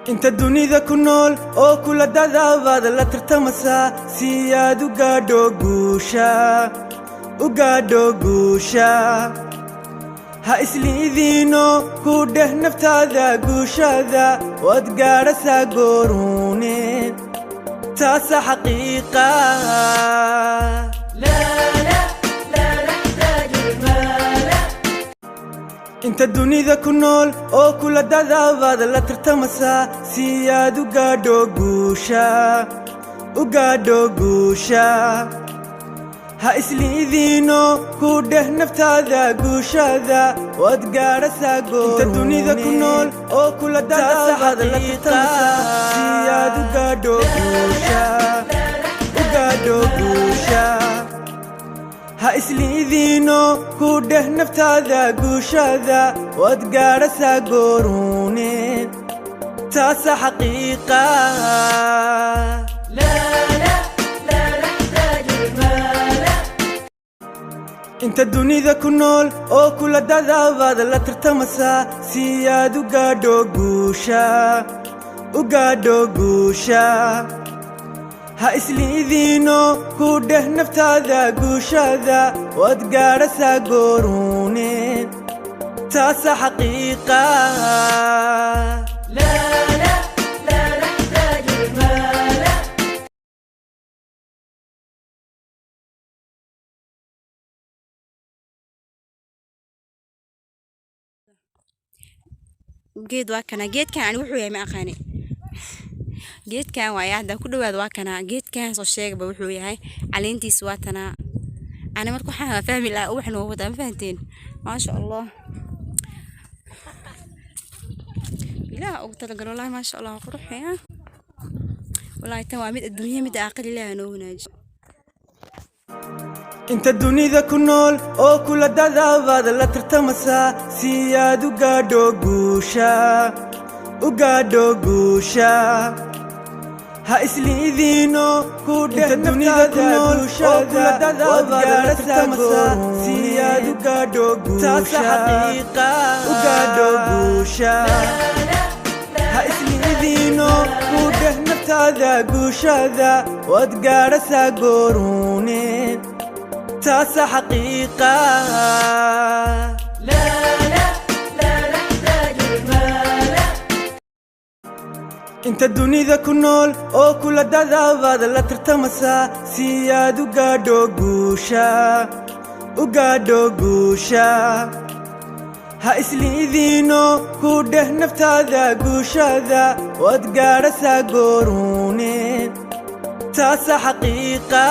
انت الدنيا كنول او كل داداباد لا ترتمسا سياد ugaadho guusha ha isliidiino ku dheh naftaada guushada waad gaadhasaa gooruune taasa xaqiiqa inta dunida ku nool oo kula dadaabad la tartamasaa si aad ugaadho guusha ha isliidiino ku dheh naftaada guushada waad gaadhasaa goor inta dunida ku nool oo kula dadaabad la tartamasaa si aad ugaadho guusha ha isliidiino ku dheh naftaada guushada waad gaadhasaa gooruune taasa xaqiiqa inta dunida ku nool oo kula dadaabad la tartamasaa si aad ugaadho guusha ha isliidiino ku dheh naftaada guushada waad gaadhasaa gooruune taasa xaqiiqa geed waa kana geedkan ani wuxuu yahay ma aqaani geedkan waa yaada ku dhawaad waa kana geedkan soo sheegba wuxuu yahay caleentiis waa tana ana markuu waxaan fahmi laa waxna wada ma fahanteen ma sha Allah ilaa ugu talagal wallahi ma sha Allah quruxaya wallahi tan waa mid adduunyo mid aqal ilaahay noo wanaajiyo inta dunida ku nool oo kula dadaabad la tartamasaa si aad ugaadho guusha ha isliidiino ku dheh naftaada guushada waad gaadhasaa goor si aad ugaadho guusha ha isliidiino ku dheh naftaada guushada waad gaadhasaa gooruune taasa xaqiiqa inta dunida ku nool oo kula dadaabad la tartamasaa si aad ugaadho guusha ha isliidiino ku dheh naftaada guushada waad gaadhasaa gooruune taasa xaqiiqa